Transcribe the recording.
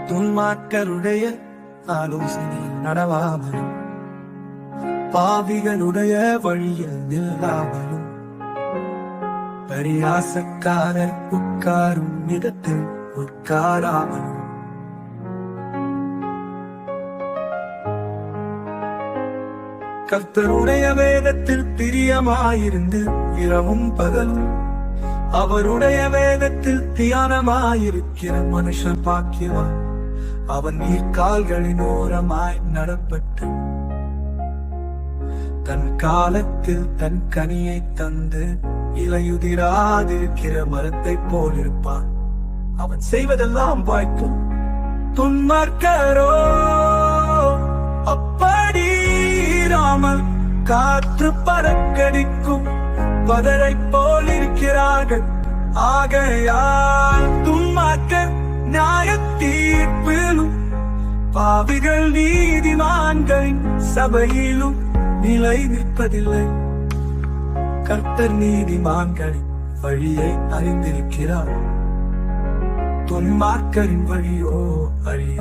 துன்மார்க்கருடைய ஆலோசனை நடவாமலும் பாவிகளுடைய வழியில் நில்லாமலும் பரியாசக்காரர் உட்காரும் இடத்தில் உட்காராமலும் கர்த்தருடைய வேதத்தில் பிரியமாயிருந்து இரவும் பகலும் அவருடைய வேதத்தில் தியானமாயிருக்கிற மனுஷன் பாக்கியவான். அவன் நீர்கால்களின் ஓரமாய் நடப்பட்டு தன் காலத்தில் தன் கனியை தந்து இலையுதிராதிருக்கிற மரத்தை போலிருப்பான். அவன் செய்வதெல்லாம் வாய்க்கும். துன்மார்க்கரோ அப்படி இராமல் காற்று பறக்கடிக்கும் பதரை போல் இருக்கிறார்கள். ஆகையால் துன்மார்க்கர் நியாய தீர்ப்பிலும் பாவிகள் நீதிமான்களின் சபையிலும் நிலை நிற்பதில்லை. கர்த்தர் நீதிமான்களின் வழியை அறிந்திருக்கிறார், துன்மார்க்கரின் வழியோ அறிய